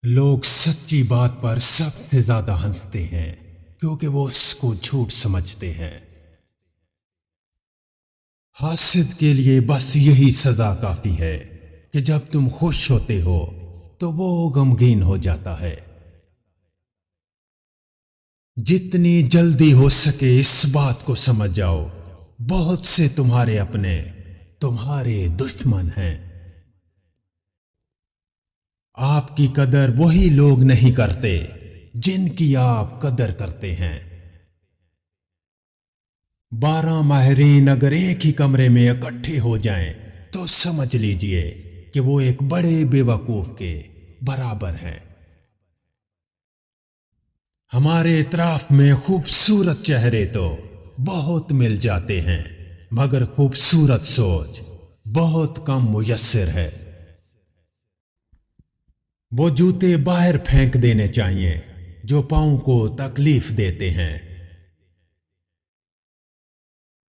لوگ سچی بات پر سب سے زیادہ ہنستے ہیں کیونکہ وہ اس کو جھوٹ سمجھتے ہیں۔ حاسد کے لیے بس یہی سزا کافی ہے کہ جب تم خوش ہوتے ہو تو وہ غمگین ہو جاتا ہے۔ جتنی جلدی ہو سکے اس بات کو سمجھ جاؤ، بہت سے تمہارے اپنے تمہارے دشمن ہیں۔ آپ کی قدر وہی لوگ نہیں کرتے جن کی آپ قدر کرتے ہیں۔ 12 ماہرین اگر ایک ہی کمرے میں اکٹھے ہو جائیں تو سمجھ لیجئے کہ وہ ایک بڑے بے وقوف کے برابر ہیں۔ ہمارے اطراف میں خوبصورت چہرے تو بہت مل جاتے ہیں، مگر خوبصورت سوچ بہت کم میسر ہے۔ وہ جوتے باہر پھینک دینے چاہیے جو پاؤں کو تکلیف دیتے ہیں۔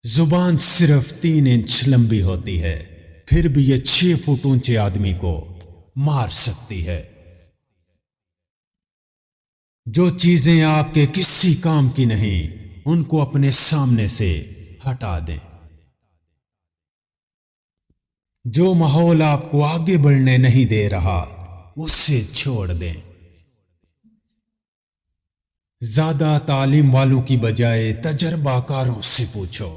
زبان صرف 3 انچ لمبی ہوتی ہے، پھر بھی یہ 6 فٹ اونچے آدمی کو مار سکتی ہے۔ جو چیزیں آپ کے کسی کام کی نہیں ان کو اپنے سامنے سے ہٹا دیں۔ جو ماحول آپ کو آگے بڑھنے نہیں دے رہا اسے چھوڑ دیں۔ زیادہ تعلیم والوں کی بجائے تجربہ کاروں سے پوچھو۔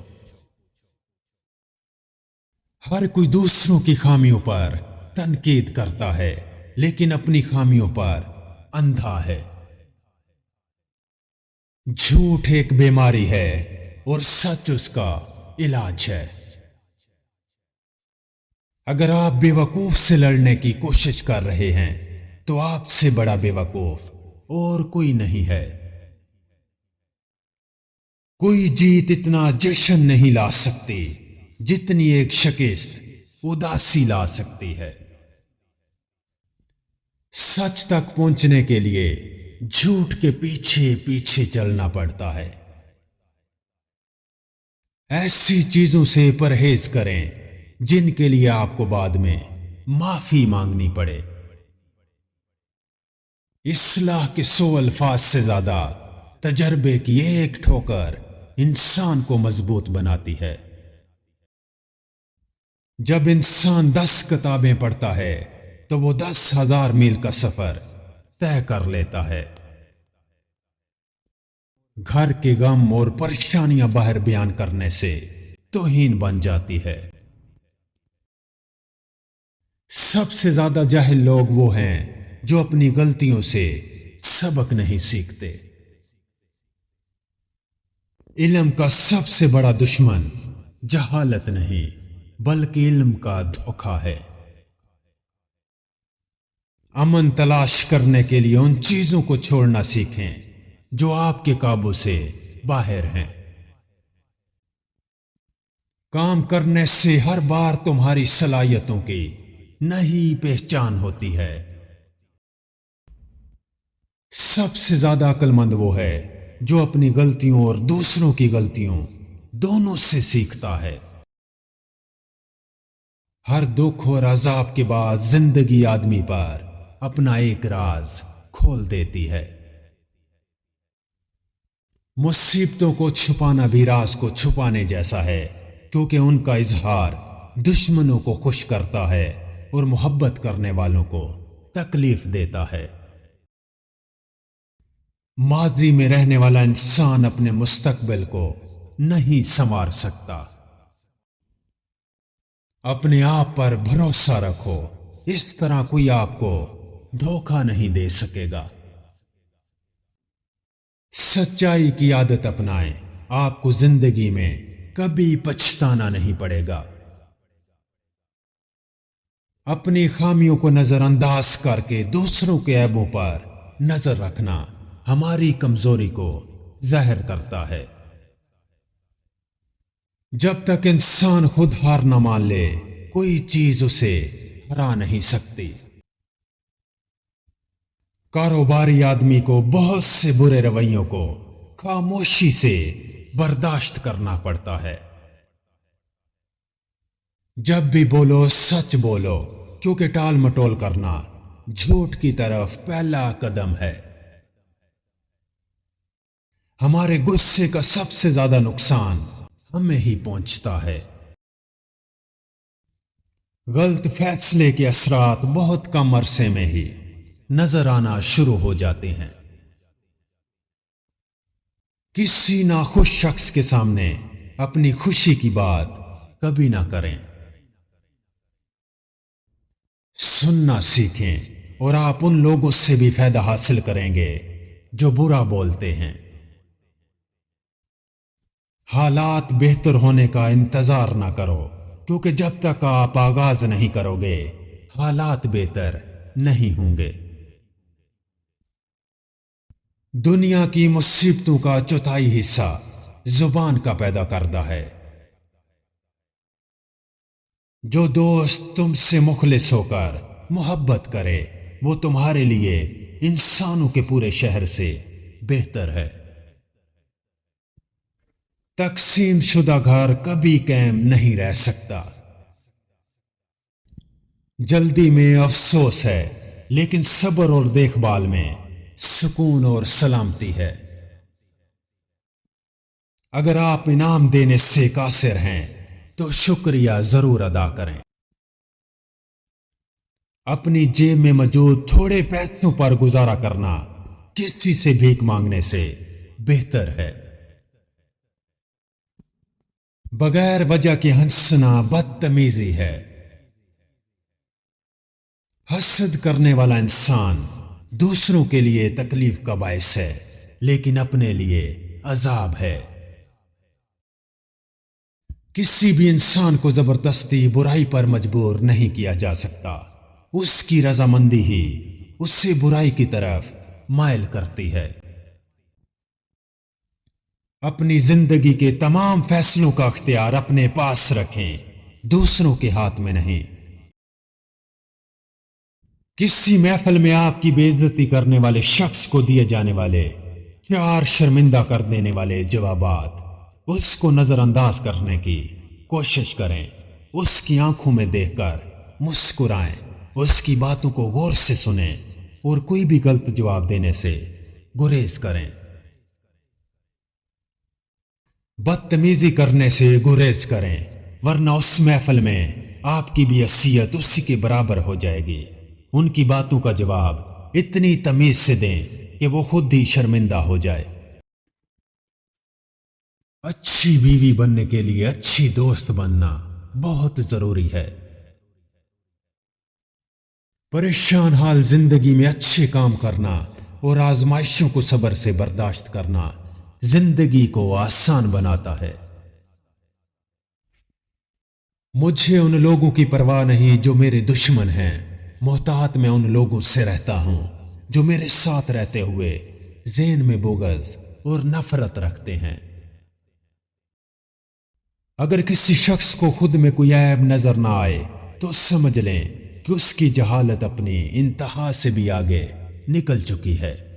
ہر کوئی دوسروں کی خامیوں پر تنقید کرتا ہے لیکن اپنی خامیوں پر اندھا ہے۔ جھوٹ ایک بیماری ہے اور سچ اس کا علاج ہے۔ اگر آپ بے وقوف سے لڑنے کی کوشش کر رہے ہیں تو آپ سے بڑا بے وقوف اور کوئی نہیں ہے۔ کوئی جیت اتنا جشن نہیں لا سکتی جتنی ایک شکست اداسی لا سکتی ہے۔ سچ تک پہنچنے کے لیے جھوٹ کے پیچھے پیچھے چلنا پڑتا ہے۔ ایسی چیزوں سے پرہیز کریں جن کے لیے آپ کو بعد میں معافی مانگنی پڑے۔ اصلاح کے 100 الفاظ سے زیادہ تجربے کی ایک ٹھوکر انسان کو مضبوط بناتی ہے۔ جب انسان 10 کتابیں پڑھتا ہے تو وہ 10,000 میل کا سفر طے کر لیتا ہے۔ گھر کے غم اور پریشانیاں باہر بیان کرنے سے توہین بن جاتی ہے۔ سب سے زیادہ جاہل لوگ وہ ہیں جو اپنی غلطیوں سے سبق نہیں سیکھتے۔ علم کا سب سے بڑا دشمن جہالت نہیں بلکہ علم کا دھوکہ ہے۔ امن تلاش کرنے کے لیے ان چیزوں کو چھوڑنا سیکھیں جو آپ کے قابو سے باہر ہیں۔ کام کرنے سے ہر بار تمہاری صلاحیتوں کی نہیں پہچان ہوتی ہے۔ سب سے زیادہ عقل مند وہ ہے جو اپنی غلطیوں اور دوسروں کی غلطیوں دونوں سے سیکھتا ہے۔ ہر دکھ اور عذاب کے بعد زندگی آدمی پر اپنا ایک راز کھول دیتی ہے۔ مصیبتوں کو چھپانا بھی راز کو چھپانے جیسا ہے، کیونکہ ان کا اظہار دشمنوں کو خوش کرتا ہے اور محبت کرنے والوں کو تکلیف دیتا ہے۔ ماضی میں رہنے والا انسان اپنے مستقبل کو نہیں سنوار سکتا۔ اپنے آپ پر بھروسہ رکھو، اس طرح کوئی آپ کو دھوکہ نہیں دے سکے گا۔ سچائی کی عادت اپنائیں، آپ کو زندگی میں کبھی پچھتانا نہیں پڑے گا۔ اپنی خامیوں کو نظر انداز کر کے دوسروں کے عیبوں پر نظر رکھنا ہماری کمزوری کو ظاہر کرتا ہے۔ جب تک انسان خود ہار نہ مان لے کوئی چیز اسے ہرا نہیں سکتی۔ کاروباری آدمی کو بہت سے برے رویوں کو خاموشی سے برداشت کرنا پڑتا ہے۔ جب بھی بولو سچ بولو، کیونکہ ٹال مٹول کرنا جھوٹ کی طرف پہلا قدم ہے۔ ہمارے غصے کا سب سے زیادہ نقصان ہمیں ہی پہنچتا ہے۔ غلط فیصلے کے اثرات بہت کم عرصے میں ہی نظر آنا شروع ہو جاتے ہیں۔ کسی ناخوش شخص کے سامنے اپنی خوشی کی بات کبھی نہ کریں۔ سننا سیکھیں اور آپ ان لوگوں سے بھی فائدہ حاصل کریں گے جو برا بولتے ہیں۔ حالات بہتر ہونے کا انتظار نہ کرو، کیونکہ جب تک آپ آغاز نہیں کرو گے حالات بہتر نہیں ہوں گے۔ دنیا کی مصیبتوں کا چوتھائی حصہ زبان کا پیدا کردہ ہے۔ جو دوست تم سے مخلص ہو کر محبت کرے وہ تمہارے لیے انسانوں کے پورے شہر سے بہتر ہے۔ تقسیم شدہ گھر کبھی قائم نہیں رہ سکتا۔ جلدی میں افسوس ہے، لیکن صبر اور دیکھ بھال میں سکون اور سلامتی ہے۔ اگر آپ انعام دینے سے قاصر ہیں تو شکریہ ضرور ادا کریں۔ اپنی جیب میں موجود تھوڑے پیسوں پر گزارا کرنا کسی سے بھیک مانگنے سے بہتر ہے۔ بغیر وجہ کے ہنسنا بدتمیزی ہے۔ حسد کرنے والا انسان دوسروں کے لیے تکلیف کا باعث ہے، لیکن اپنے لیے عذاب ہے۔ کسی بھی انسان کو زبردستی برائی پر مجبور نہیں کیا جا سکتا، اس کی رضامندی ہی اسے برائی کی طرف مائل کرتی ہے۔ اپنی زندگی کے تمام فیصلوں کا اختیار اپنے پاس رکھیں، دوسروں کے ہاتھ میں نہیں۔ کسی محفل میں آپ کی بے عزتی کرنے والے شخص کو دیے جانے والے 4 شرمندہ کر دینے والے جوابات، اس کو نظر انداز کرنے کی کوشش کریں۔ اس کی آنکھوں میں دیکھ کر مسکرائیں، اس کی باتوں کو غور سے سنیں اور کوئی بھی غلط جواب دینے سے گریز کریں۔ بدتمیزی کرنے سے گریز کریں، ورنہ اس محفل میں آپ کی بھی حیثیت اسی کے برابر ہو جائے گی۔ ان کی باتوں کا جواب اتنی تمیز سے دیں کہ وہ خود ہی شرمندہ ہو جائے۔ اچھی بیوی بننے کے لیے اچھی دوست بننا بہت ضروری ہے۔ پریشان حال زندگی میں اچھے کام کرنا اور آزمائشوں کو صبر سے برداشت کرنا زندگی کو آسان بناتا ہے۔ مجھے ان لوگوں کی پرواہ نہیں جو میرے دشمن ہیں، محتاط میں ان لوگوں سے رہتا ہوں جو میرے ساتھ رہتے ہوئے ذہن میں بغض اور نفرت رکھتے ہیں۔ اگر کسی شخص کو خود میں کوئی عیب نظر نہ آئے تو سمجھ لیں کہ اس کی جہالت اپنی انتہا سے بھی آگے نکل چکی ہے۔